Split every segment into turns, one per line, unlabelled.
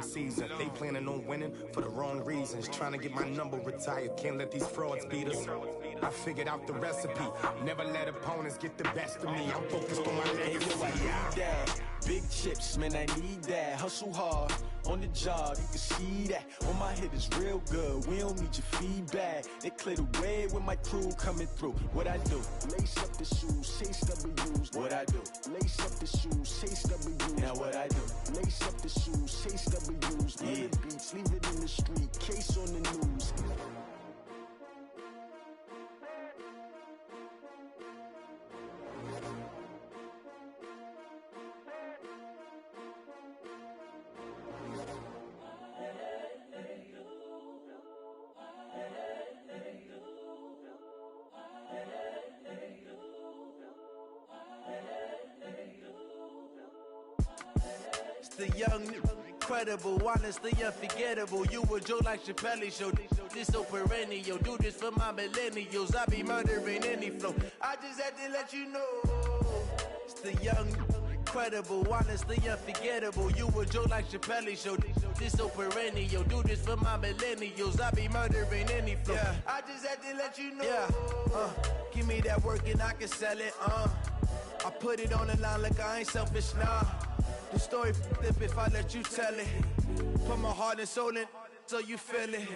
season. They planning on winning for the wrong reasons. Trying to get my number retired. Can't let these frauds beat us. I figured out the recipe. Never let opponents get the best of me. I'm focused on my legacy.
Big chips, man, I need that. Hustle hard on the job, you can see that. On my head is real good. We don't need your feedback. They clear the way with my crew coming through. What I do? Lace up the shoes, chase W's. What I do? Lace up the shoes, chase W's. Now what I do? Lace up the shoes, chase W's. Yeah. The beats, leave it in the street. Case on the news.
The young, incredible, honestly unforgettable. You a Joe like Chappelle show. This so perennial. Do this for my millennials. I be murdering any flow. I just had to let you know. It's the young, incredible, honestly unforgettable. You a Joe like Chappelle show. This so perennial. Do this for my millennials. I be murdering any flow. Yeah. I just had to let you know. Yeah. Give me that work and I can sell it. I put it on the line like I ain't selfish, nah. The story flip if I let you tell it. Put my heart and soul in so you feel it.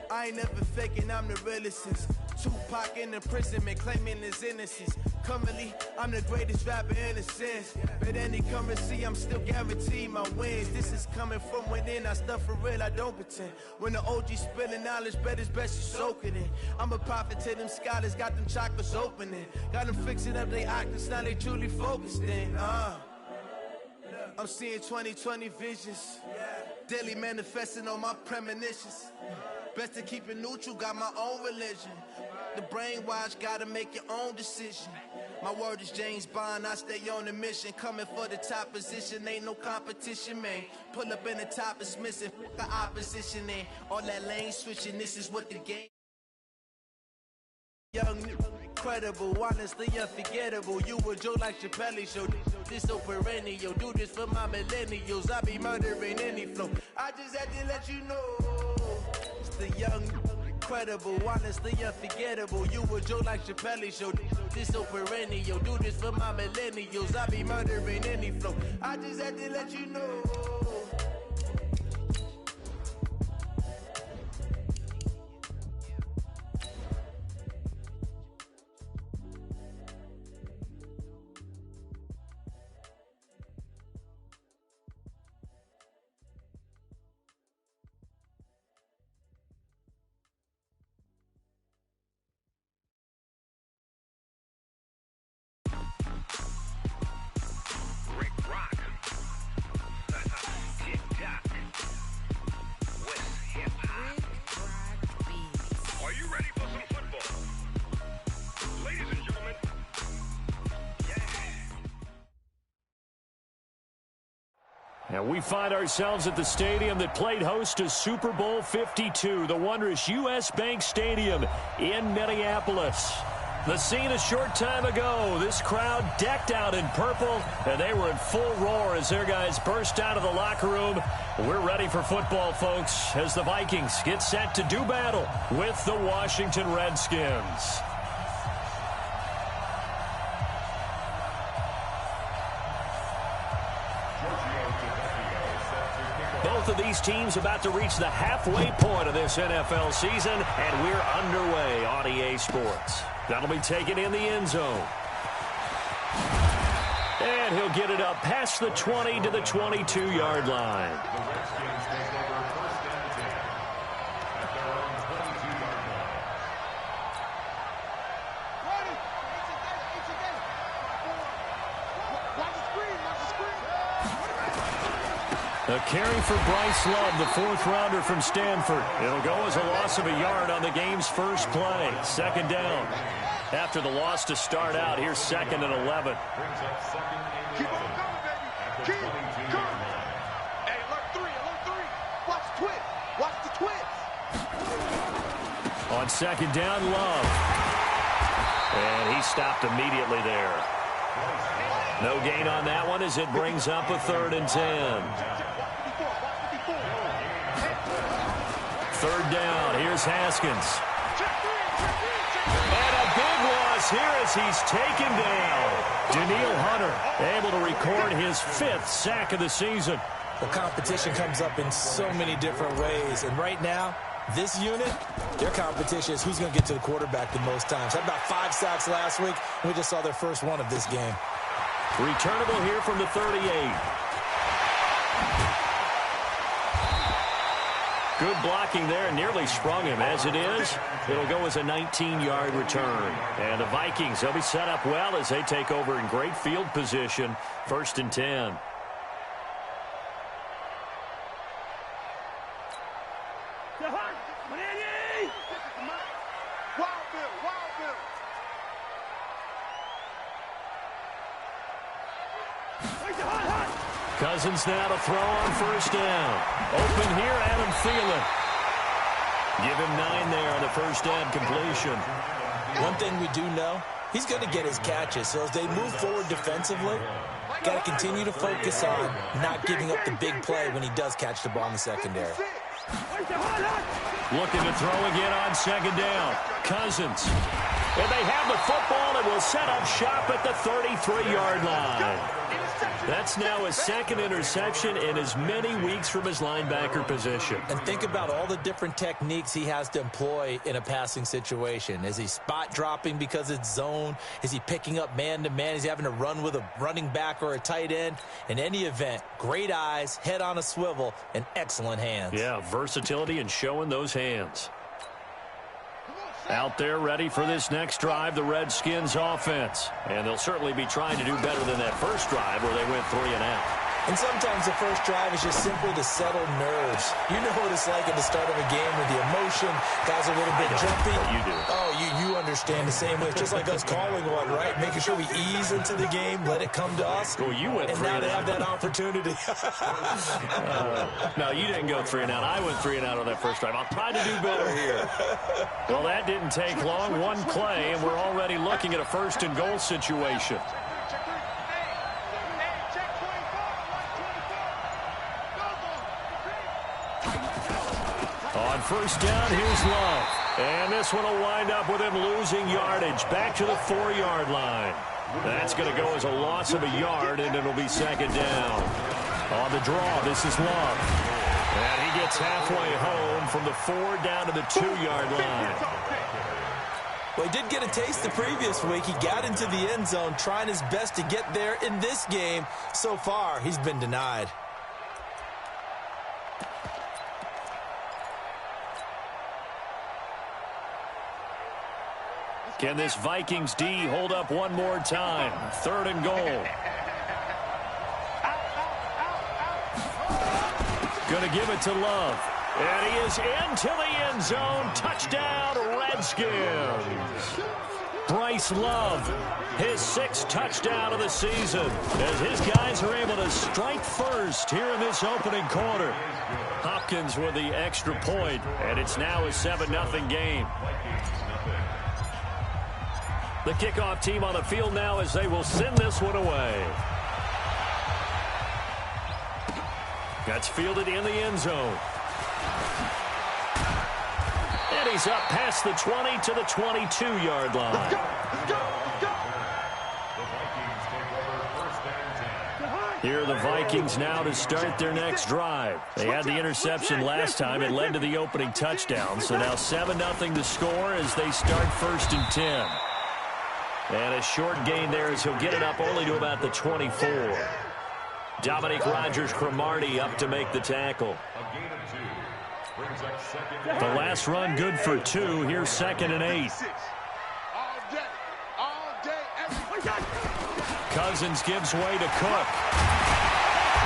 I ain't never faking, I'm the realest since Tupac in imprisonment, claiming his innocence. Currently, I'm the greatest rapper in a sense. But any currency, I'm still guaranteed my wins. This is coming from within, I stuff for real, I don't pretend. When the OG spilling knowledge, bet it's best you soak it in. I'm a prophet to them scholars, got them chakras opening. Got them fixing up they octaves, now they truly focused in. I'm seeing 2020 visions. Daily manifesting on my premonitions. Best to keep it neutral, got my own religion. The brainwash, gotta make your own decision. My word is James Bond, I stay on the mission. Coming for the top position, ain't no competition, man. Pull up in the top, it's missing, the opposition in. All that lane switching, this is what the game. Young, incredible, honestly unforgettable. You a Joe like Chappelle show. This so perennial. Do this for my millennials. I be murdering any flow. I just had to let you know. It's the young, incredible, honestly unforgettable. You a Joe like Chappelle show. This so perennial. Do this for my millennials. I be murdering any flow. I just had to let you know.
And we find ourselves at the stadium that played host to Super Bowl 52, the wondrous U.S. Bank Stadium in Minneapolis. The scene a short time ago, this crowd decked out in purple, and they were in full roar as their guys burst out of the locker room. We're ready for football, folks, as the Vikings get set to do battle with the Washington Redskins. Both of these teams about to reach the halfway point of this NFL season, and we're underway on EA Sports. That'll be taken in the end zone. And he'll get it up past the 20 to the 22-yard line. A carry for Bryce Love, the fourth-rounder from Stanford. It'll go as a loss of a yard on the game's first play. Second down. After the loss to start out, here's 2nd and 11.
Keep on coming, baby. Keep coming. Hey, alert three. Watch the twist. Watch the twist.
On 2nd down, Love. And he stopped immediately there. No gain on that one as it brings up a 3rd and 10. third down. Here's Haskins. And a big loss here as he's taken down. Danielle Hunter able to record his 5th sack of the season.
Well, competition comes up in so many different ways. And right now, this unit, their competition is who's going to get to the quarterback the most times. Had about 5 sacks last week, and we just saw their first one of this game.
Returnable here from the 38. Good blocking there, nearly sprung him. As it is, it'll go as a 19-yard return. And the Vikings, they'll be set up well as they take over in great field position. 1st and 10. Cousins now to throw on 1st down. Open here, Adam Thielen. Give him 9 there on the 1st down completion.
One thing we do know, he's going to get his catches. So as they move forward defensively, got to continue to focus on not giving up the big play when he does catch the ball in the secondary.
Looking to throw again on 2nd down. Cousins. And they have the football and will set up shop at the 33-yard line. That's now his 2nd interception in as many weeks from his linebacker position.
And think about all the different techniques he has to employ in a passing situation. Is he spot dropping because it's zone? Is he picking up man-to-man? Is he having to run with a running back or a tight end? In any event, great eyes, head on a swivel, and excellent hands.
Yeah, versatility and showing those hands. Out there ready for this next drive, the Redskins offense. And they'll certainly be trying to do better than that first drive where they went 3 and out.
And sometimes the first drive is just simply to settle nerves. You know what it's like at the start of a game with the emotion. Guys are a little bit jumpy.
You do.
Oh, you understand the same way. It's just like us calling one, right? Making sure we ease into the game, let it come to us.
Well, you went 3
and now they have that opportunity.
No, you didn't go 3 and out. I went 3 and out on that first drive. I'll try to do better here. Well, that didn't take long. One play, and we're already looking at a 1st and goal situation. On 1st down, here's Love. And this one will wind up with him losing yardage. Back to the 4-yard line. That's going to go as a loss of a yard, and it'll be 2nd down. On the draw, this is Love. And he gets halfway home from the 4 down to the 2-yard line.
Well, he did get a taste the previous week. He got into the end zone, trying his best to get there in this game. So far, he's been denied.
Can this Vikings D hold up one more time? 3rd and goal. Going to give it to Love. And he is into the end zone. Touchdown, Redskins. Bryce Love, his 6th touchdown of the season, as his guys are able to strike first here in this opening quarter. Hopkins with the extra point, and it's now a 7-0 game. The kickoff team on the field now as they will send this one away. That's fielded in the end zone. And he's up past the 20 to the 22-yard line.
Let's go.
Here are the Vikings now to start their next drive. They had the interception last time. It led to the opening touchdown. So now 7-0 to score as they start 1st and 10. And a short gain there as he'll get it up only to about the 24. Dominique Rodgers-Cromartie up to make the tackle. The last run good for 2. Here's 2nd and 8. Cousins gives way to Cook.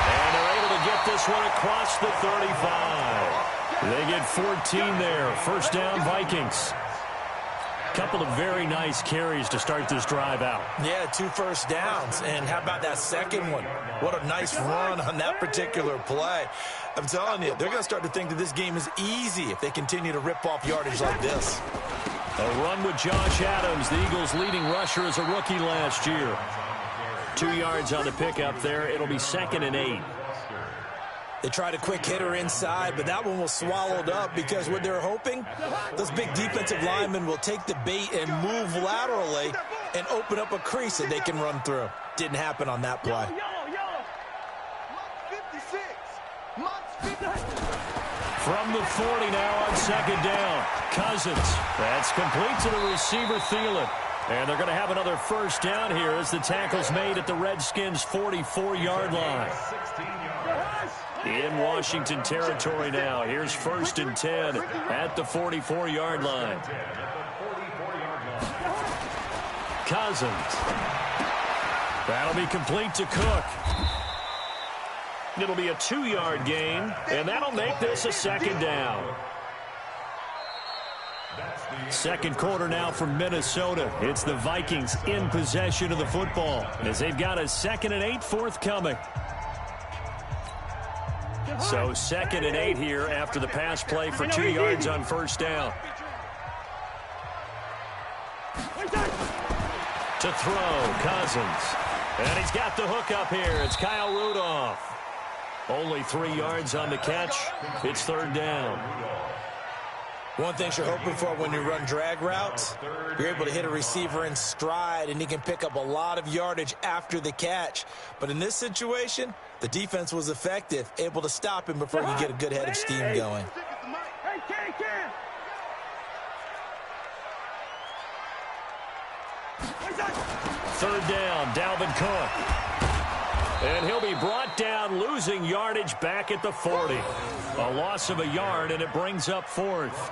And they're able to get this one across the 35. They get 14 there. 1st down, Vikings. Couple of very nice carries to start this drive out.
Yeah, 2 first downs. And how about that second one? What a nice run on that particular play. I'm telling you, they're going to start to think that this game is easy if they continue to rip off yardage like this.
A run with Josh Adams, the Eagles' leading rusher as a rookie last year. 2 yards on the pickup there. It'll be 2nd and 8.
They tried a quick hitter inside, but that one was swallowed up because what they're hoping, those big defensive linemen will take the bait and move laterally and open up a crease that they can run through. Didn't happen on that play.
From the 40 now on second down. Cousins. That's complete to the receiver, Thielen. And they're going to have another first down here as the tackle's made at the Redskins' 44-yard line. In Washington territory now. Here's 1st and 10 at the 44-yard line. Cousins. That'll be complete to Cook. It'll be a 2-yard gain, and that'll make this a second down. Second quarter now from Minnesota. It's the Vikings in possession of the football as they've got a 2nd and 8 forthcoming. So 2nd and 8 here after the pass play for 2 yards on first down. To throw, Cousins. And he's got the hook up here. It's Kyle Rudolph. Only 3 yards on the catch. It's 3rd down.
One thing you're hoping for when you run drag routes, you're able to hit a receiver in stride, and he can pick up a lot of yardage after the catch. But in this situation, the defense was effective, able to stop him before he could get a good head of steam going.
Third down, Dalvin Cook. And he'll be brought down, losing yardage back at the 40. A loss of a yard, and it brings up 4th.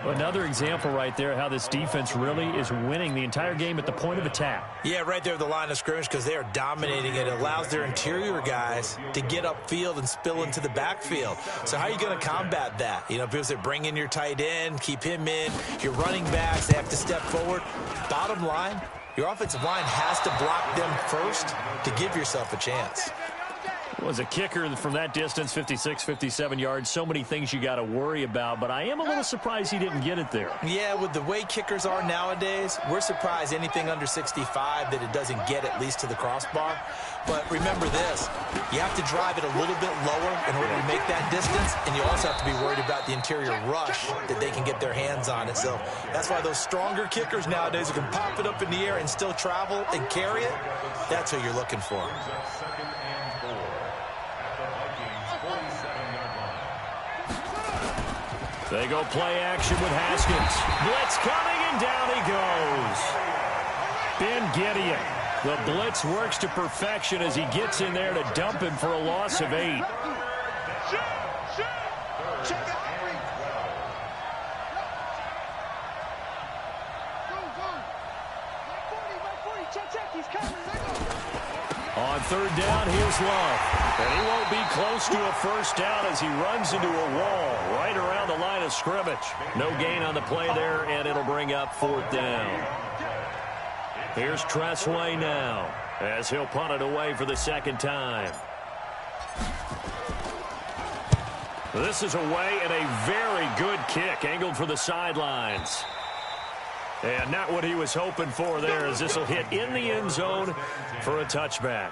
Another example right there how this defense really is winning the entire game at the point of attack.
Yeah, right there at the line of scrimmage because they are dominating it. It allows their interior guys to get upfield and spill into the backfield. So how are you going to combat that? You know, because they bring in your tight end, keep him in. Your running backs, they have to step forward. Bottom line, your offensive line has to block them first to give yourself a chance.
Was a kicker from that distance, 56, 57 yards. So many things you got to worry about, but I am a little surprised he didn't get it there.
Yeah, with the way kickers are nowadays, we're surprised anything under 65 that it doesn't get at least to the crossbar. But remember this, you have to drive it a little bit lower in order to make that distance, and you also have to be worried about the interior rush that they can get their hands on it. So that's why those stronger kickers nowadays who can pop it up in the air and still travel and carry it, that's who you're looking for.
They go play action with Haskins. Blitz coming, and down he goes. Ben Gideon. The blitz works to perfection as he gets in there to dump him for a loss of 8. On third down, here's Love. And he won't be close to a first down as he runs into a wall right around the line of scrimmage. No gain on the play there, and it'll bring up 4th down. Here's Tressway now as he'll punt it away for the 2nd time. This is away, and a very good kick angled for the sidelines. And not what he was hoping for there as this will hit in the end zone for a touchback.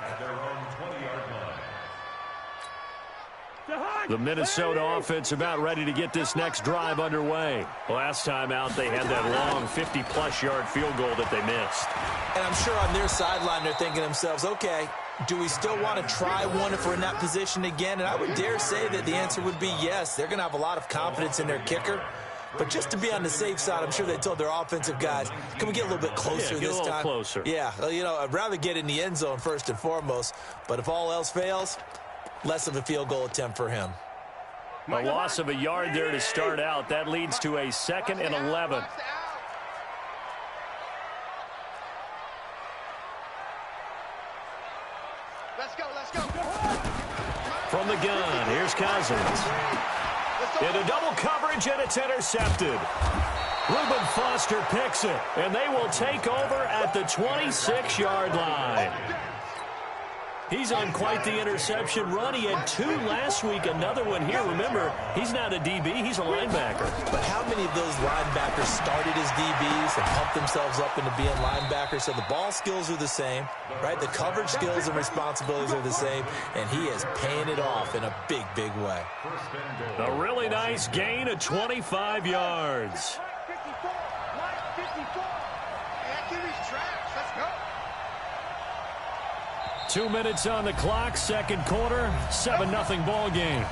The Minnesota offense about ready to get this next drive underway. Last time out, they had that long 50-plus yard field goal that they missed.
And I'm sure on their sideline they're thinking to themselves, okay, do we still want to try one if we're in that position again? And I would dare say that the answer would be yes. They're going to have a lot of confidence in their kicker. But just to be on the safe side, I'm sure they told their offensive guys, can we get a little bit closer this time?
Closer.
Yeah, well, you know, I'd rather get in the end zone first and foremost. But if all else fails, less of a field goal attempt for him.
A loss of a yard there to start out. That leads to a 2nd and 11.
Let's go.
From the gun, here's Cousins. Into double coverage, and it's intercepted. Reuben Foster picks it, and they will take over at the 26-yard line. He's on quite the interception run. He had 2 last week, another one here. Remember, he's not a DB, he's a linebacker.
But how many of those linebackers started as DBs and pumped themselves up into being linebackers? So the ball skills are the same, right? The coverage skills and responsibilities are the same, and he is paying it off in a big, big way.
A really nice gain of 25 yards. 2 minutes on the clock, second quarter, 7-0 ball game.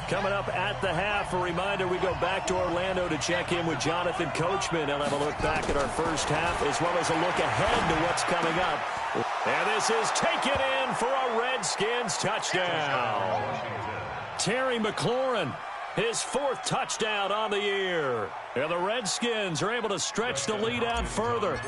Coming up at the half, a reminder, we go back to Orlando to check in with Jonathan Coachman. He'll have a look back at our first half as well as a look ahead to what's coming up. And this is taken in for a Redskins touchdown. Terry McLaurin, his 4th touchdown on the year. And the Redskins are able to stretch the lead out further.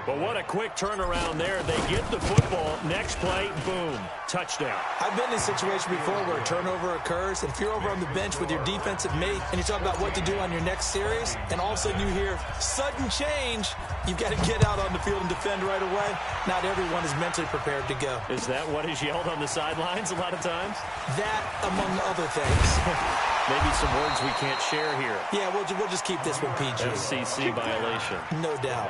But what a quick turnaround there. They get the football. Next play, boom, touchdown.
I've been in a situation before where a turnover occurs, and if you're over on the bench with your defensive mate and you're talking about what to do on your next series, and all of a sudden you hear sudden change, you've got to get out on the field and defend right away. Not everyone is mentally prepared to go.
Is that what is yelled on the sidelines a lot of times?
That, among other things.
Maybe some words we can't share here.
Yeah, we'll just keep this one PG.
FCC violation.
No doubt.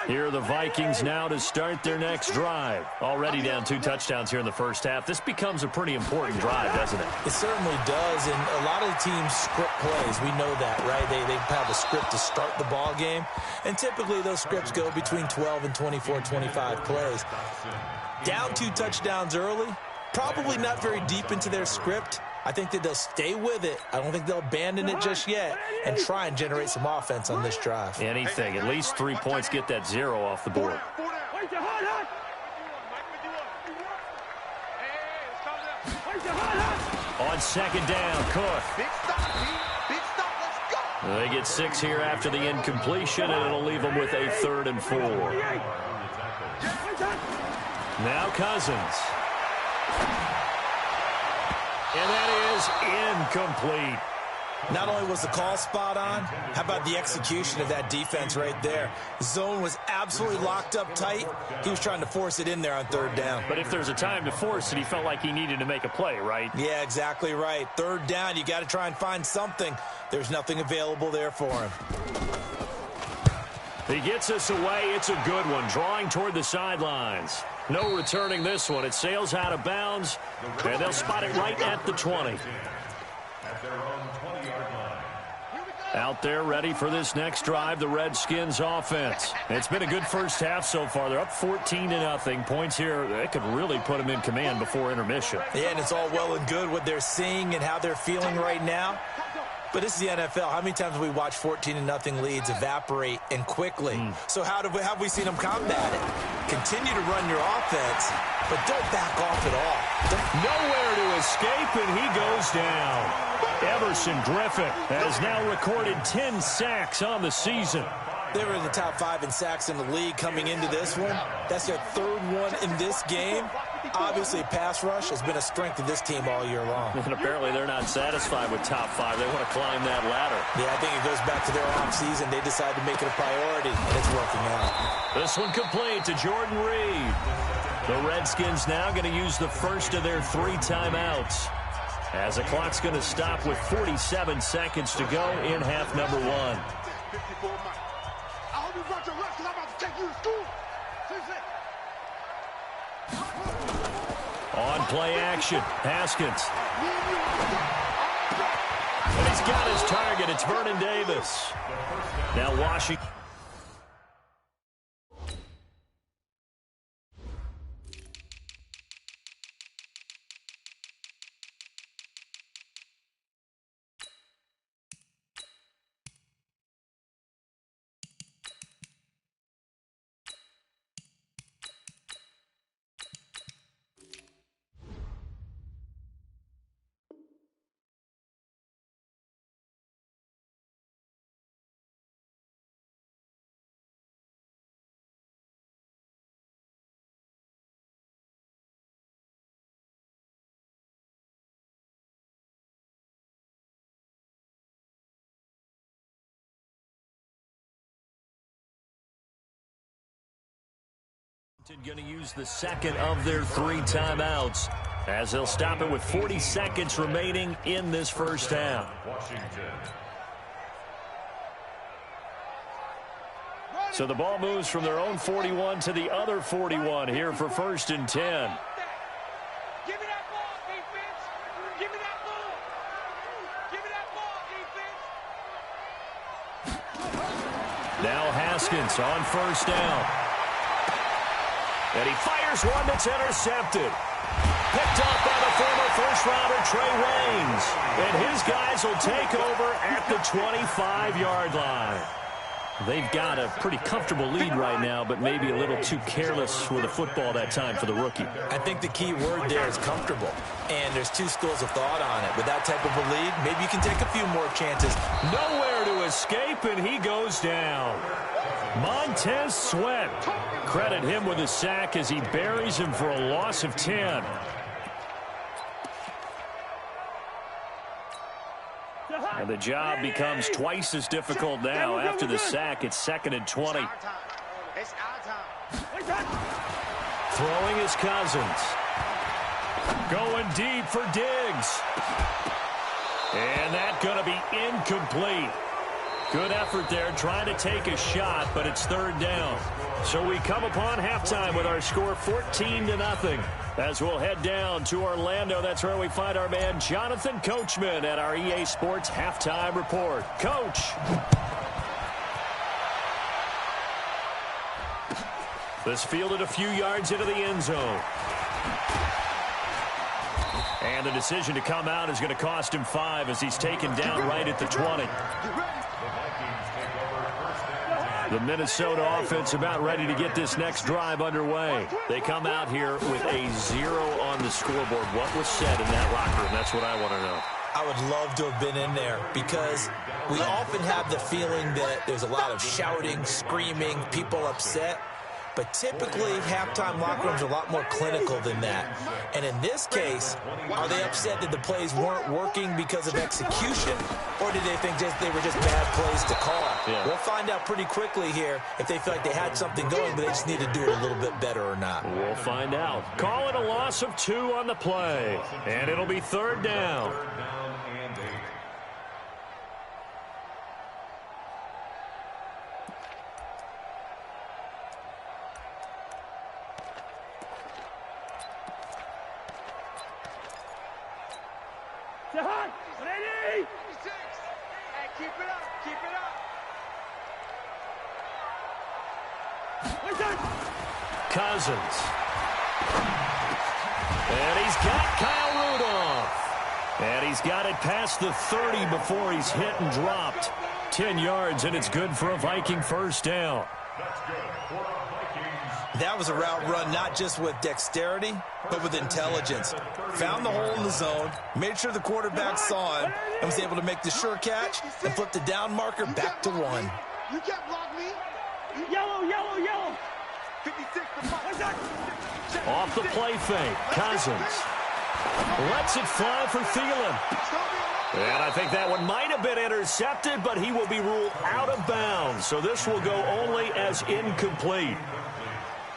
Here are the Vikings now to start their next drive. Already down 2 touchdowns here in the first half. This becomes a pretty important drive, doesn't it?
It certainly does, and a lot of the teams script plays. We know that, right? They have a script to start the ball game, and typically those scripts go between 12 and 24, 25 plays. Down 2 touchdowns early, probably not very deep into their script. I think that they'll stay with it. I don't think they'll abandon it just yet and try and generate some offense on this drive.
Anything. At least 3 points, get that 0 off the board. On second down, Cook. They get 6 here after the incompletion, and it'll leave them with a 3rd and 4. Now Cousins. And that is incomplete.
Not only was the call spot on, how about the execution of that defense right there? Zone was absolutely locked up tight. He was trying to force it in there on 3rd down.
But if there's a time to force it, he felt like he needed to make a play, right?
Yeah, exactly right. 3rd down, you got to try and find something. There's nothing available there for him.
He gets us away. It's a good one. Drawing toward the sidelines. No returning this one. It sails out of bounds, and they'll spot it right at the 20. Out there ready for this next drive, the Redskins offense. It's been a good first half so far. They're up 14-0. Points here, they could really put them in command before intermission.
Yeah, and it's all well and good what they're seeing and how they're feeling right now. But this is the NFL. How many times have we watched 14-0 leads evaporate and quickly? So how have we seen them combat it? Continue to run your offense, but don't back off at all.
Nowhere to escape, and he goes down. Everson Griffin has now recorded 10 sacks on the season.
They were in the top 5 in sacks in the league coming into this one. That's their 3rd one in this game. Obviously, pass rush has been a strength of this team all year long.
And apparently they're not satisfied with top 5. They want to climb that ladder.
Yeah, I think it goes back to their offseason. They decided to make it a priority, and it's working out.
This one complete to Jordan Reed. The Redskins now going to use the first of their 3 timeouts, as the clock's going to stop with 47 seconds to go in half number 1.
I hope you brought your lunch, because I'm about to take you to school.
On play action, Haskins. And he's got his target. It's Vernon Davis. Now Washington. Going to use the second of their 3 timeouts as they'll stop it with 40 seconds remaining in this first half. So the ball moves from their own 41 to the other 41 here for 1st and 10.
Give me that ball, defense. Give me that ball. Give me that ball, defense.
Now Haskins on 1st down. And he fires one that's intercepted. Picked up by the former first-rounder Trey Waynes. And his guys will take over at the 25-yard line. They've got a pretty comfortable lead right now, but maybe a little too careless with the football that time for the rookie.
I think the key word there is comfortable. And there's 2 schools of thought on it. With that type of a lead, maybe you can take a few more chances.
Nowhere to escape, and he goes down. Montez Sweat. Credit him with a sack as he buries him for a loss of 10. And the job becomes twice as difficult now. After the sack, it's 2nd and 20.
It's our time.
Throwing is Cousins. Going deep for Diggs. And that's going to be incomplete. Good effort there, trying to take a shot, but it's 3rd down. So we come upon halftime with our score 14-0. As we'll head down to Orlando, that's where we find our man Jonathan Coachman at our EA Sports Halftime Report. Coach. This fielded a few yards into the end zone. And the decision to come out is going to cost him 5 as he's taken down right at the 20. The Minnesota offense about ready to get this next drive underway. They come out here with a 0 on the scoreboard. What was said in that locker room? That's what I want to know.
I would love to have been in there because we often have the feeling that there's a lot of shouting, screaming, people upset. But typically, halftime locker rooms are a lot more clinical than that. And in this case, are they upset that the plays weren't working because of execution? Or did they think they were just bad plays to call?
Yeah.
We'll find out pretty quickly here if they feel like they had something going, but they just need to do it a little bit better or not.
We'll find out. Call it a loss of 2 on the play. And it'll be 3rd down.
Ready? 6. Hey, keep it up. Keep it up.
Cousins. And he's got Kyle Rudolph. And he's got it past the 30 before he's hit and dropped. 10 yards, and it's good for a Viking 1st down.
That was a route run not just with dexterity, but with intelligence. Found the hole in the zone, made sure the quarterback saw him, and was able to make the sure catch and flip the down marker back to 1.
You can't block me. Yellow, yellow, yellow. 56 to 5.
Off the play fake, Cousins lets it fly for Thielen. And I think that one might have been intercepted, but he will be ruled out of bounds. So this will go only as incomplete.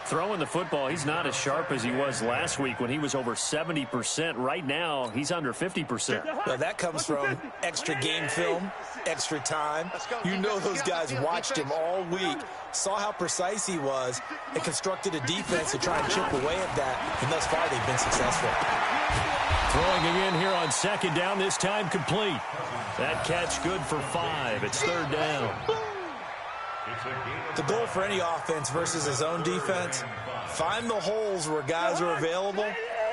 Throwing the football, he's not as sharp as he was last week when he was over 70%. Right now, he's under 50%.
Well, that comes from extra game film, extra time. You know those guys watched him all week, saw how precise he was, and constructed a defense to try and chip away at that. And thus far, they've been successful.
Throwing again here on 2nd down, this time complete. That catch good for 5. It's 3rd down.
The goal for any offense versus his own defense, find the holes where guys are available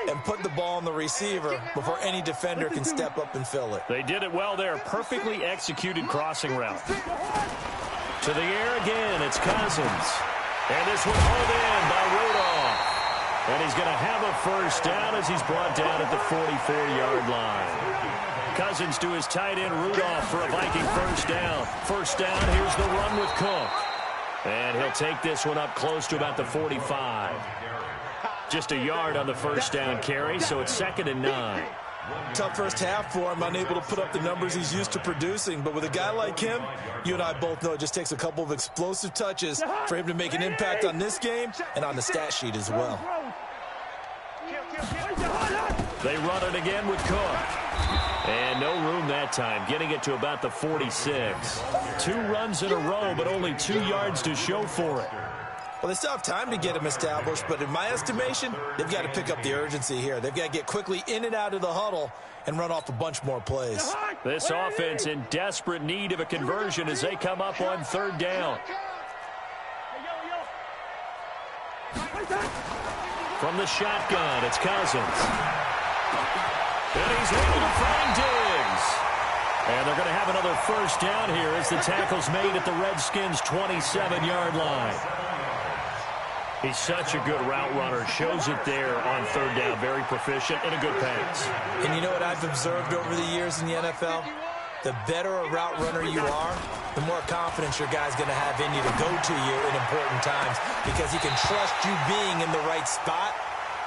and put the ball on the receiver before any defender can step up and fill it.
They did it well there. Perfectly executed crossing route. To the air again, it's Cousins. And this one hauled in by Rudolph. And he's going to have a 1st down as he's brought down at the 44-yard line. Cousins to his tight end Rudolph for a Viking 1st down. 1st down, here's the run with Cook. And he'll take this one up close to about the 45. Just a yard on the 1st down carry, so it's 2nd and 9.
Tough first half for him, unable to put up the numbers he's used to producing. But with a guy like him, you and I both know it just takes a couple of explosive touches for him to make an impact on this game and on the stat sheet as well.
They run it again with Cook. And no room that time, getting it to about the 46. 2 runs in a row, but only 2 yards to show for it.
Well, they still have time to get him established, but in my estimation, they've got to pick up the urgency here. They've got to get quickly in and out of the huddle and run off a bunch more plays.
This offense in desperate need of a conversion as they come up on 3rd down. From the shotgun, it's Cousins. And he's able to find Diggs. And they're going to have another 1st down here as the tackle's made at the Redskins' 27-yard line. He's such a good route runner. Shows it there on 3rd down. Very proficient and a good pass.
And you know what I've observed over the years in the NFL? The better a route runner you are, the more confidence your guy's going to have in you to go to you in important times because he can trust you being in the right spot,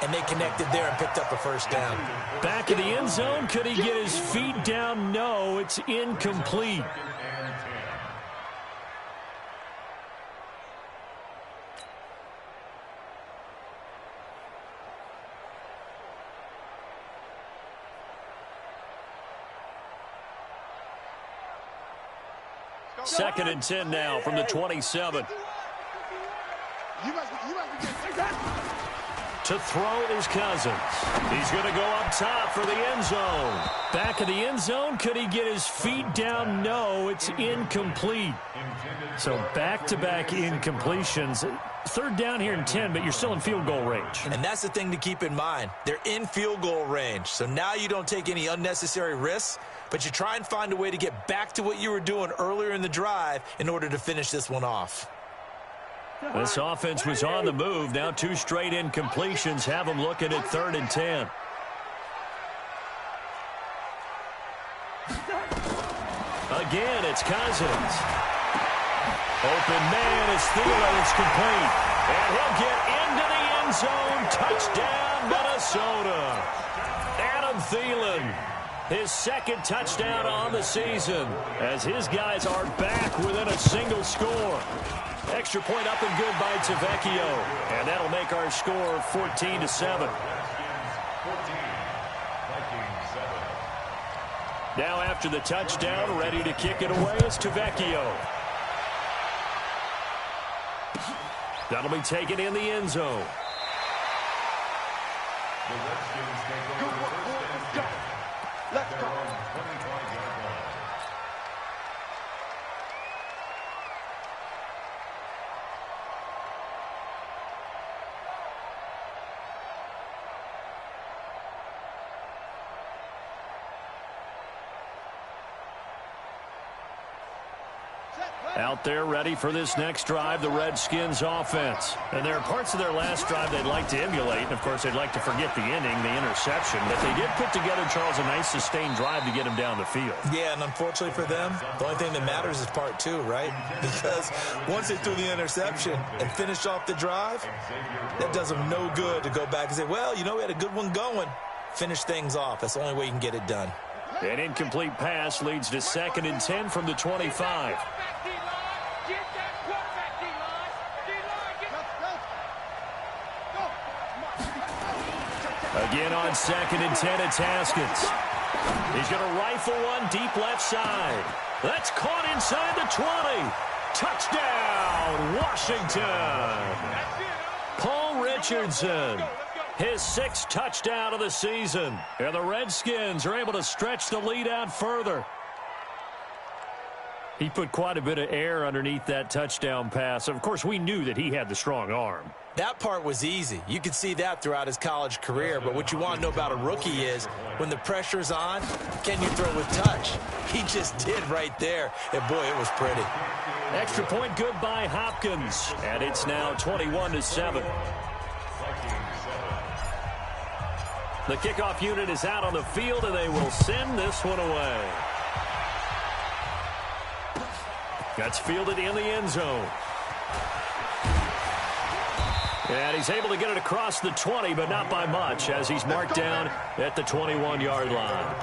and they connected there and picked up a 1st down.
Back in the end zone. Could he get his feet down? No, it's incomplete. Second and 10 now from the 27. To throw is Cousins. He's going to go up top for the end zone. Back in the end zone. Could he get his feet down? No, it's incomplete. So back-to-back incompletions. 3rd down here and 10, but you're still in field goal range.
And that's the thing to keep in mind. They're in field goal range. So now you don't take any unnecessary risks, but you try and find a way to get back to what you were doing earlier in the drive in order to finish this one off.
This offense was on the move. Now 2 straight incompletions have them looking at 3rd and 10. Again, it's Cousins. Open man is Thielen. It's complete. And he'll get into the end zone. Touchdown, Minnesota. Adam Thielen. His 2nd touchdown on the season as his guys are back within a single score. Extra point up and good by Tavecchio. And that'll make our score 14-7. Now after the touchdown, ready to kick it away is Tavecchio. That'll be taken in the end zone.
Let's go.
Out there ready for this next drive, the Redskins offense. And there are parts of their last drive they'd like to emulate. And, of course, they'd like to forget the inning, the interception. But they did put together, Charles, a nice sustained drive to get him down the field.
Yeah, and unfortunately for them, the only thing that matters is part 2, right? Because once they threw the interception and finished off the drive, that does them no good to go back and say, well, you know, we had a good one going. Finish things off. That's the only way you can get it done.
An incomplete pass leads to 2nd and 10 from the 25. Again on 2nd and 10, it's Haskins. He's going to rifle one deep left side. That's caught inside the 20. Touchdown, Washington. Paul Richardson, his 6th touchdown of the season. And the Redskins are able to stretch the lead out further. He put quite a bit of air underneath that touchdown pass. Of course, we knew that he had the strong arm.
That part was easy. You could see that throughout his college career. But what you want to know about a rookie is when the pressure's on, can you throw with touch? He just did right there. And, boy, it was pretty.
Extra point good by Hopkins. And it's now 21-7. The kickoff unit is out on the field, and they will send this one away. That's fielded in the end zone. And he's able to get it across the 20, but not by much, as he's marked down at the 21-yard line.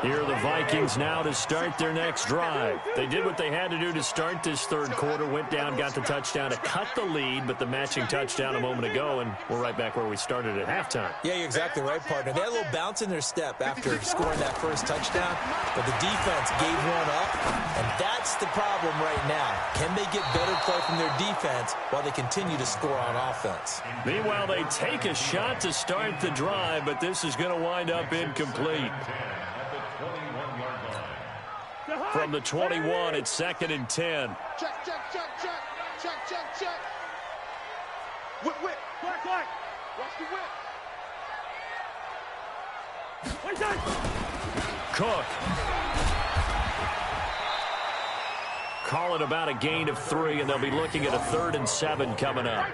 Here are the Vikings now to start their next drive. They did what they had to do to start this third quarter, went down, got the touchdown to cut the lead, but the matching touchdown a moment ago, and we're right back where we started at halftime.
Yeah, you're exactly right, partner. They had a little bounce in their step after scoring that first touchdown, but the defense gave one up, and that's the problem right now. Can they get better play from their defense while they continue to score on offense?
Meanwhile, they take a shot to start the drive, but this is going to wind up incomplete. From the 21, it's 2nd and 10.
Check, check, check, check, check, check, check. Whip, whip, black, black. Watch the whip.
Cook. Call it about a gain of 3, and they'll be looking at a 3rd and 7 coming up.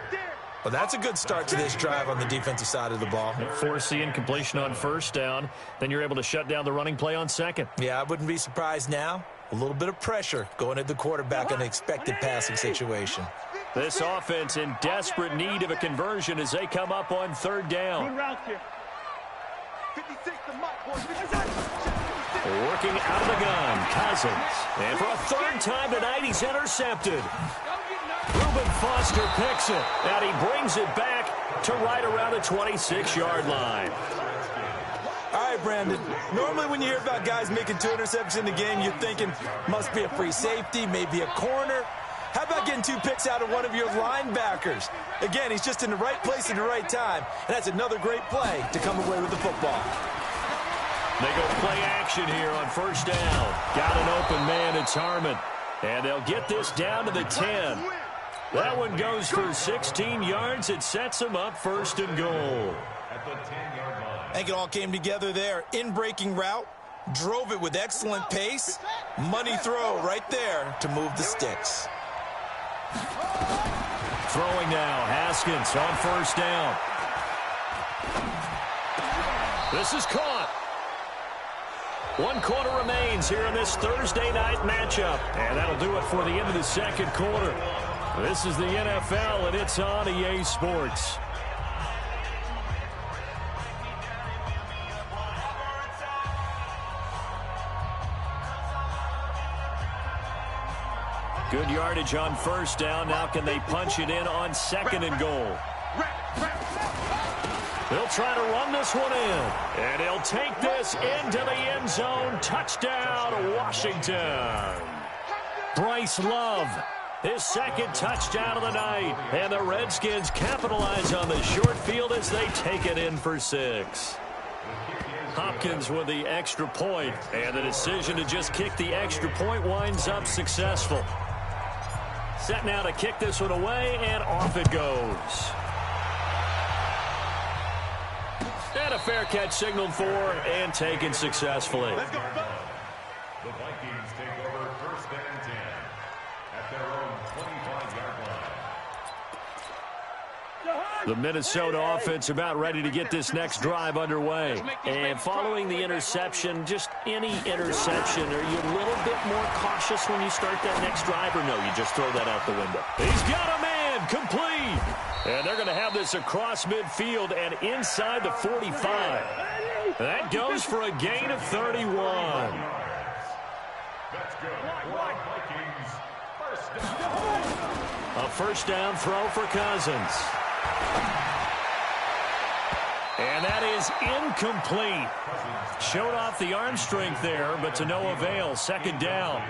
Well, that's a good start to this drive on the defensive side of the ball.
Force the incompletion on first down. Then you're able to shut down the running play on second.
Yeah, I wouldn't be surprised now. A little bit of pressure going at the quarterback in an expected passing situation.
This offense in desperate need of a conversion as they come up on 3rd down. Working out of the gun, Cousins. And for a 3rd time tonight, he's intercepted. Reuben Foster picks it, and he brings it back to right around the 26-yard line.
All right, Brandon, normally when you hear about guys making 2 interceptions in the game, you're thinking must be a free safety, maybe a corner. How about getting 2 picks out of one of your linebackers? Again, he's just in the right place at the right time, and that's another great play to come away with the football.
They go play action here on 1st down. Got an open man, it's Harmon. And they'll get this down to the 10. That one goes for 16 yards. It sets them up 1st and goal.
I think it all came together there. In-breaking route, drove it with excellent pace. Money throw right there to move the sticks.
Throwing now, Haskins on 1st down. This is caught. 1 quarter remains here in this Thursday night matchup. And that'll do it for the end of the 2nd quarter. This is the NFL, and it's on EA Sports. Good yardage on 1st down. Now can they punch it in on 2nd and goal? They'll try to run this one in. And he'll take this into the end zone. Touchdown, Washington. Bryce Love, his 2nd touchdown of the night. And the Redskins capitalize on the short field as they take it in for 6. Hopkins with the extra point. And the decision to just kick the extra point winds up successful. Set now to kick this one away, and off it goes. And a fair catch signaled for and taken successfully.
Let's go.
The Vikings take over 1st and 10 at their own 25-yard line.
The Minnesota offense about ready to get this next drive underway. And following the interception, just any interception, are you a little bit more cautious when you start that next drive, or no, you just throw that out the window? He's got a man, complete. And they're going to have this across midfield and inside the 45. That goes for a gain of 31.
That's good. Vikings, 1st down.
A 1st down throw for Cousins. And that is incomplete. Showed off the arm strength there, but to no avail. 2nd down.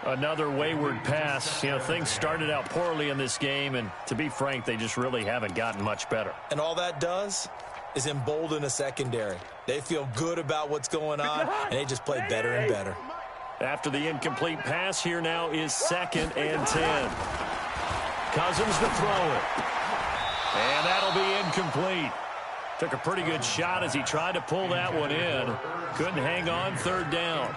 Another wayward pass. You know, things started out poorly in this game, and to be frank, they just really haven't gotten much better.
And all that does is embolden a secondary. They feel good about what's going on, and they just play better and better.
After the incomplete pass, here now is 2nd and 10. Cousins to throw it. And that'll be incomplete. Took a pretty good shot as he tried to pull that one in. Couldn't hang on. 3rd down.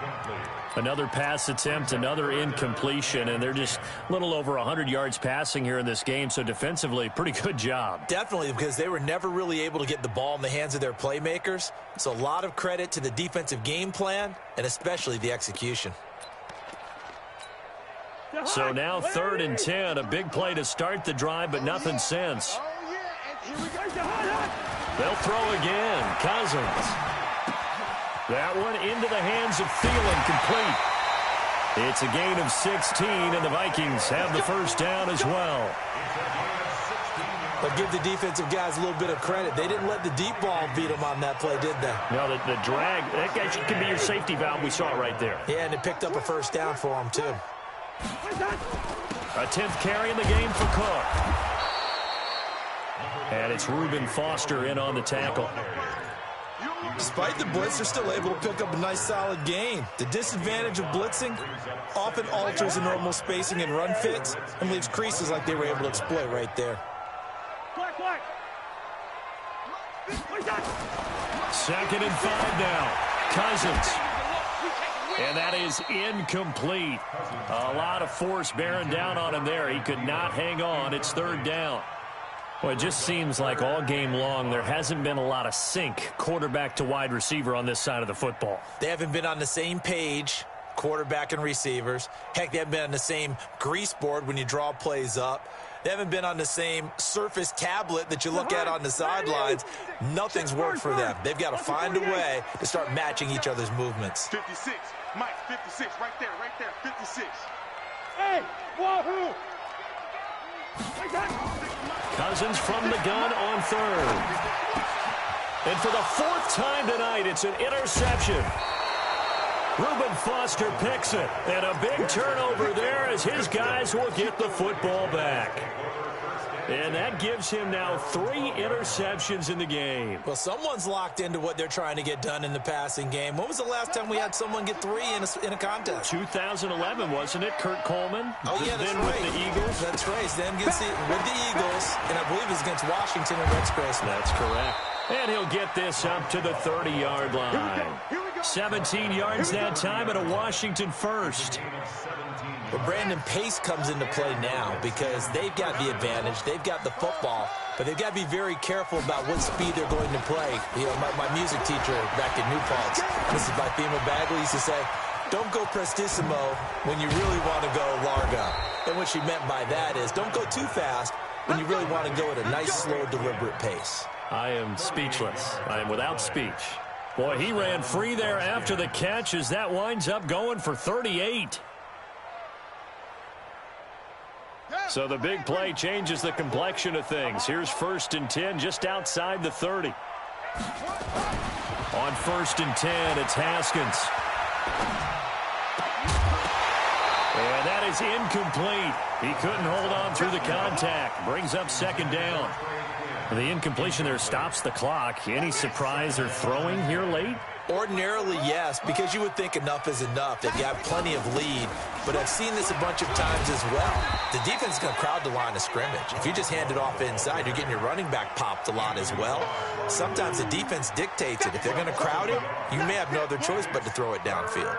Another pass attempt, another incompletion, and they're just a little over 100 yards passing here in this game, so defensively, pretty good job.
Definitely, because they were never really able to get the ball in the hands of their playmakers. So a lot of credit to the defensive game plan, and especially the execution.
So now 3rd and 10, a big play to start the drive, but nothing since. They'll throw again. Cousins. That one into the hands of Thielen, complete. It's a gain of 16, and the Vikings have the first down as well.
But give the defensive guys a little bit of credit. They didn't let the deep ball beat them on that play, did they?
No, the drag, that guy could be your safety valve. We saw it right there.
Yeah, and it picked up a first down for them, too.
A 10th carry in the game for Cook. And it's Reuben Foster in on the tackle.
Despite the blitz, they're still able to pick up a nice, solid gain. The disadvantage of blitzing often alters the normal spacing and run fits and leaves creases like they were able to exploit right there.
2nd and 5 now. Cousins. And that is incomplete. A lot of force bearing down on him there. He could not hang on. It's 3rd down. Well, it just seems like all game long there hasn't been a lot of sync quarterback to wide receiver on this side of the football.
They haven't been on the same page, quarterback and receivers. Heck, they haven't been on the same grease board when you draw plays up. They haven't been on the same Surface tablet that you look at on the sidelines. Nothing's worked for them. They've got to find a way to start matching each other's movements.
56. Mike, 56. Right there. 56. Hey, wahoo!
Cousins from the gun on 3rd. And for the 4th time tonight, it's an interception. Reuben Foster picks it. And a big turnover there as his guys will get the football back. And that gives him now 3 interceptions in the game.
Well, someone's locked into what they're trying to get done in the passing game. When was the last time we had someone get 3 in a contest?
2011, wasn't it? Kurt Coleman?
Oh, yeah, that's
then
right.
With the Eagles?
That's right. Then with the Eagles, and I believe it's against Washington and Rex Grossman.
That's correct. And he'll get this up to the 30-yard line. 17 yards that time and a Washington first.
But Brandon Pace comes into play now because they've got the advantage. They've got the football, but they've got to be very careful about what speed they're going to play. You know, my music teacher back in New Paltz, this is by Thema Bagley, used to say, don't go prestissimo when you really want to go largo. And what she meant by that is don't go too fast when you really want to go at a nice, slow, deliberate pace.
I am speechless. I am without speech. Boy, he ran free there after the catch as that winds up going for 38. So the big play changes the complexion of things. Here's 1st and 10 just outside the 30. On 1st and 10, it's Haskins. And that is incomplete. He couldn't hold on through the contact. Brings up 2nd down. The incompletion there stops the clock. Any surprise or throwing here late?
Ordinarily, yes, because you would think enough is enough. They've got plenty of lead, but I've seen this a bunch of times as well. The defense is going to crowd the line of scrimmage. If you just hand it off inside, you're getting your running back popped a lot as well. Sometimes the defense dictates it. If they're going to crowd it, you may have no other choice but to throw it downfield.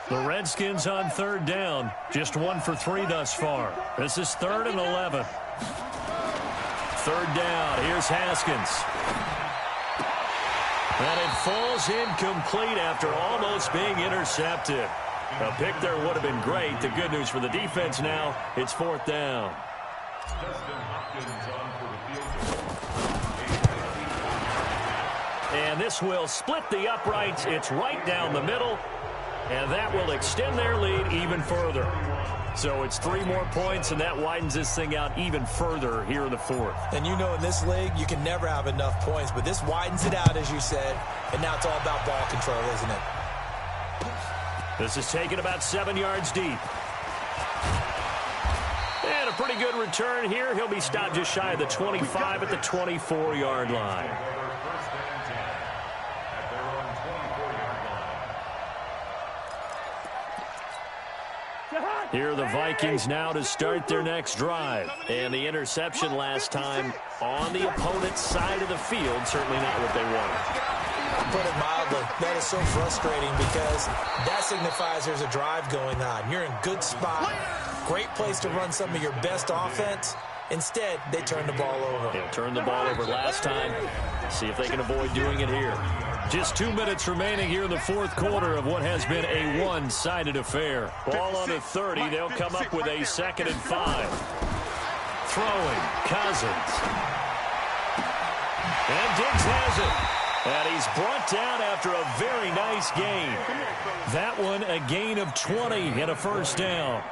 The Redskins on 3rd down. Just 1 for 3 thus far. This is 3rd and 11. 3rd down. Here's Haskins. And it falls incomplete after almost being intercepted. A pick there would have been great. The good news for the defense now, it's 4th down. And this will split the uprights. It's right down the middle. And that will extend their lead even further. So it's 3 more points, and that widens this thing out even further here in the 4th.
And you know in this league, you can never have enough points, but this widens it out, as you said, and now it's all about ball control, isn't it?
This is taken about 7 yards deep. And a pretty good return here. He'll be stopped just shy of the 25 at the 24-yard line. Here are the Vikings now to start their next drive. And the interception last time on the opponent's side of the field, certainly not what they wanted.
Put it mildly, that is so frustrating because that signifies there's a drive going on. You're in good spot, great place to run some of your best offense. Instead, they turn the ball over.
They turned the ball over last time. See if they can avoid doing it here. Just 2 minutes remaining here in the fourth quarter of what has been a one-sided affair. Ball on the 30. They'll come up with a 2nd and 5. Throwing, Cousins. And Diggs has it. And he's brought down after a very nice gain. That one a gain of 20 and a first down.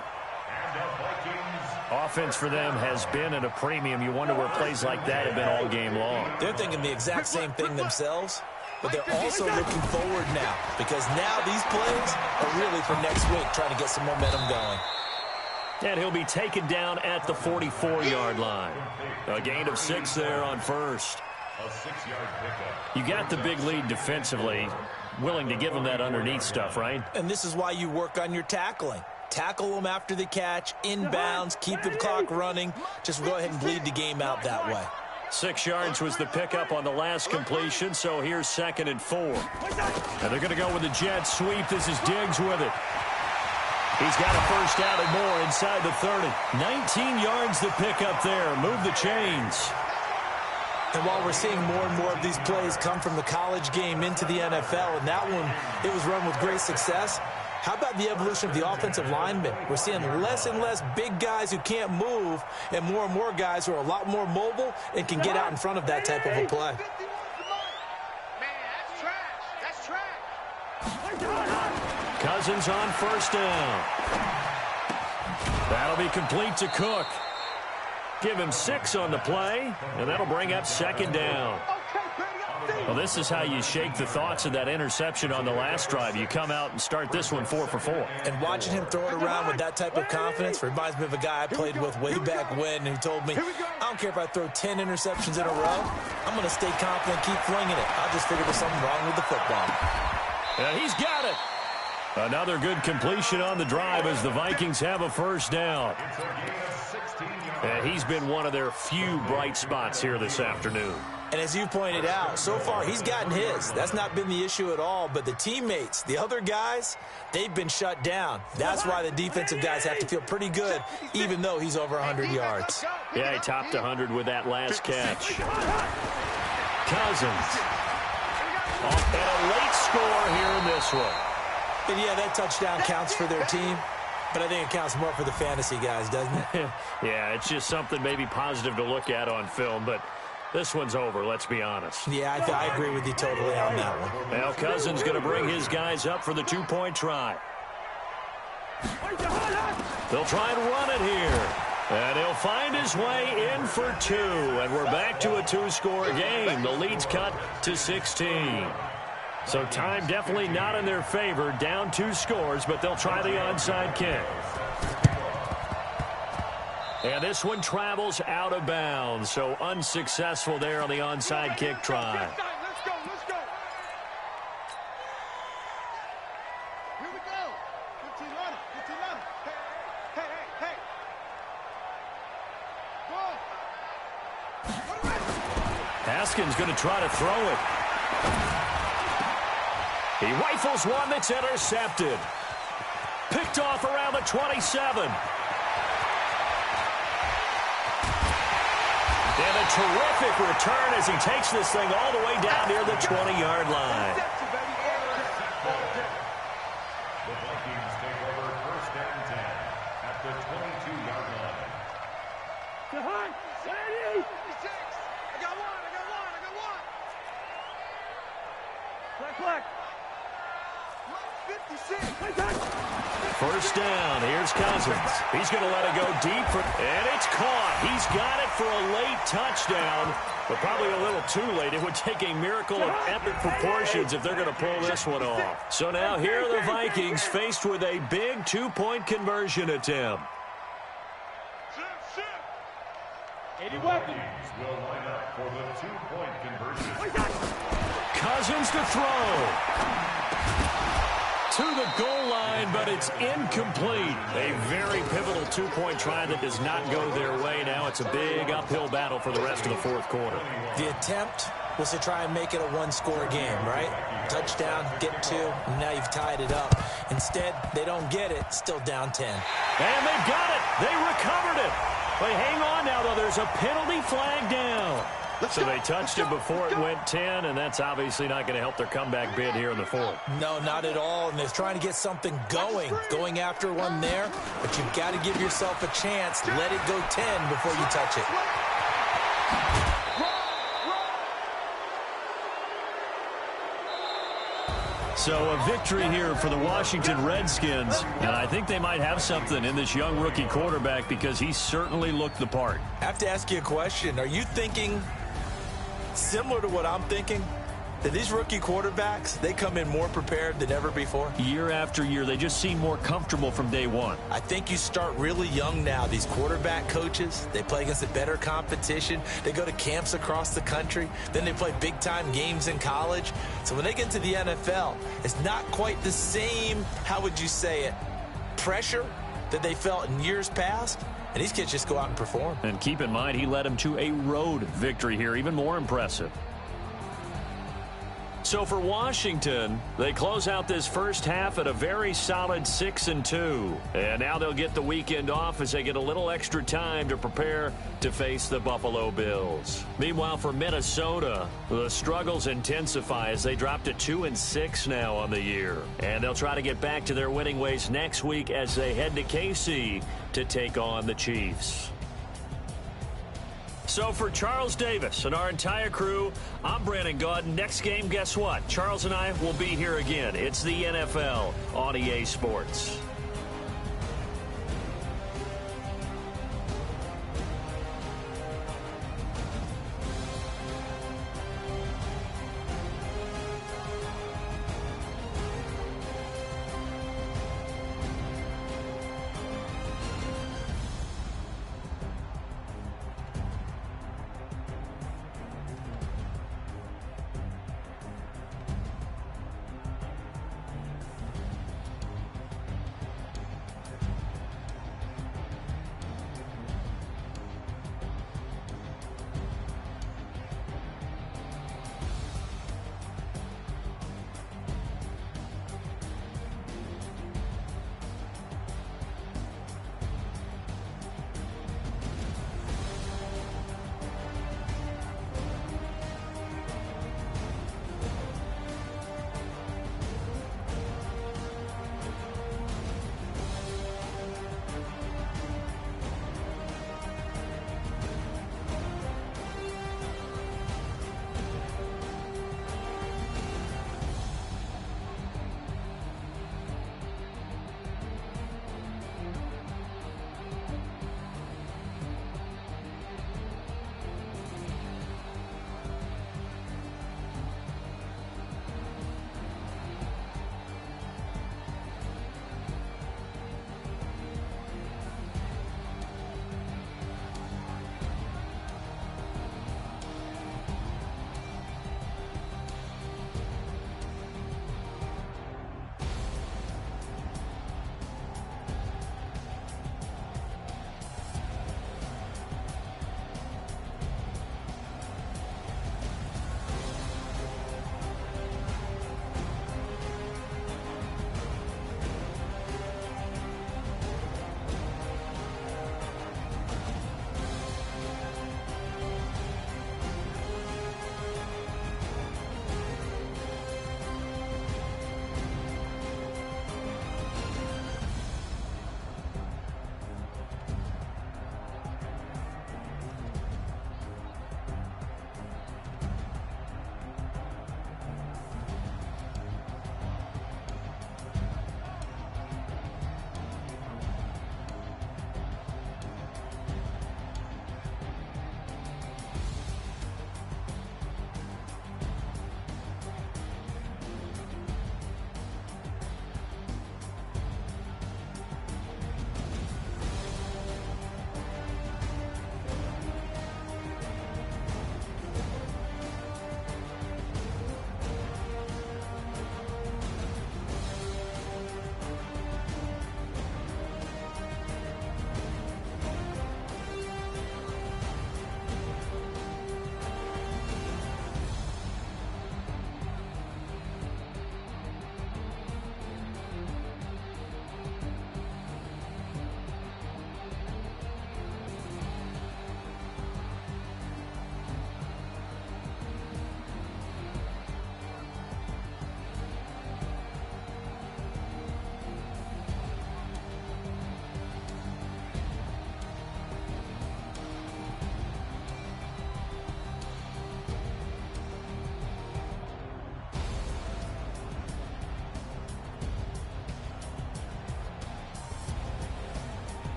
Offense for them has been at a premium. You wonder where plays like that have been all game long.
They're thinking the exact same thing themselves, but they're also looking forward now because now these plays are really for next week, trying to get some momentum going.
And he'll be taken down at the 44-yard line. A gain of 6 there on first.
A 6-yard pickup.
You got the big lead defensively, willing to give them that underneath stuff, right?
And this is why you work on your tackling. Tackle them after the catch, inbounds, keep the clock running. Just go ahead and bleed the game out that way.
6 yards was the pickup on the last completion, so here's 2nd and 4. And they're going to go with the jet sweep. This is Diggs with it. He's got a first down and more inside the 30. 19 yards the pickup there. Move the chains.
And while we're seeing more and more of these plays come from the college game into the NFL, and that one, it was run with great success, how about the evolution of the offensive linemen? We're seeing less and less big guys who can't move and more guys who are a lot more mobile and can get out in front of that type of a play.
Cousins on first down. That'll be complete to Cook. Give him 6 on the play, and that'll bring up 2nd down. Well, this is how you shake the thoughts of that interception on the last drive. You come out and start this one 4 for 4.
And watching him throw it around with that type of confidence reminds me of a guy I played with way back when who told me, I don't care if I throw 10 interceptions in a row. I'm going to stay confident, keep flinging it. I'll just figure there's something wrong with the football.
And he's got it. Another good completion on the drive as the Vikings have a first down. And he's been one of their few bright spots here this afternoon.
And as you pointed out, so far he's gotten his. That's not been the issue at all. But the teammates, the other guys, they've been shut down. That's why the defensive guys have to feel pretty good, even though he's over 100 yards.
Yeah, he topped 100 with that last catch. Cousins. And a late score here in this one.
And yeah, that touchdown counts for their team. But I think it counts more for the fantasy guys, doesn't it?
Yeah, it's just something maybe positive to look at on film, but this one's over, let's be honest.
Yeah, I agree with you totally on that one.
Now Cousins going to bring his guys up for the 2-point try. They'll try and run it here. And he'll find his way in for 2. And we're back to a 2-score game. The lead's cut to 16. So time definitely not in their favor. Down 2 scores, but they'll try the onside kick. And this one travels out of bounds. So unsuccessful there on the onside kick try.
Let's go. Here we go. 15 on it. Hey. Go.
Haskins going to try to throw it. He rifles one that's intercepted. Picked off around the 27. And a terrific return as he takes this thing all the way down near the 20-yard line.
The Vikings take over 1st and 10 at the 22-yard line.
Behind. 86. I got one. Black. 56.
First down. Here's Cousins. He's going to let it go deep. And it's caught. He's got it for a late touchdown. But probably a little too late. It would take a miracle of epic proportions if they're going to pull this one off. So now here are the Vikings faced with a big 2-point conversion attempt.
80 weapons.
Vikings will line up for the 2-point conversion.
Cousins to throw. To the goal line, but it's incomplete. A very pivotal 2-point try that does not go their way. Now it's a big uphill battle for the rest of the fourth quarter.
The attempt was to try and make it a 1-score game, right? Touchdown, get 2, and now you've tied it up. Instead, they don't get it, still down 10.
And they got it. They recovered it. Well, hang on now, though. There's a penalty flag down. So they touched it before it went 10, and that's obviously not going to help their comeback bid here in the fourth.
No, not at all, and they're trying to get something going after one there, but you've got to give yourself a chance. Let it go 10 before you touch it.
So a victory here for the Washington Redskins, and I think they might have something in this young rookie quarterback because he certainly looked the part.
I have to ask you a question. Are you thinking similar to what I'm thinking? That these rookie quarterbacks, they come in more prepared than ever before?
Year after year, they just seem more comfortable from day one.
I think you start really young now. These quarterback coaches, they play against a better competition. They go to camps across the country. Then they play big-time games in college. So when they get to the NFL, it's not quite the same, how would you say it, pressure that they felt in years past. And these kids just go out and perform.
And keep in mind, he led them to a road victory here, even more impressive. So for Washington, they close out this first half at a very solid 6-2. And now they'll get the weekend off as they get a little extra time to prepare to face the Buffalo Bills. Meanwhile, for Minnesota, the struggles intensify as they drop to 2-6 now on the year. And they'll try to get back to their winning ways next week as they head to KC to take on the Chiefs. So for Charles Davis and our entire crew, I'm Brandon Gaudin. Next game, guess what? Charles and I will be here again. It's the NFL on EA Sports.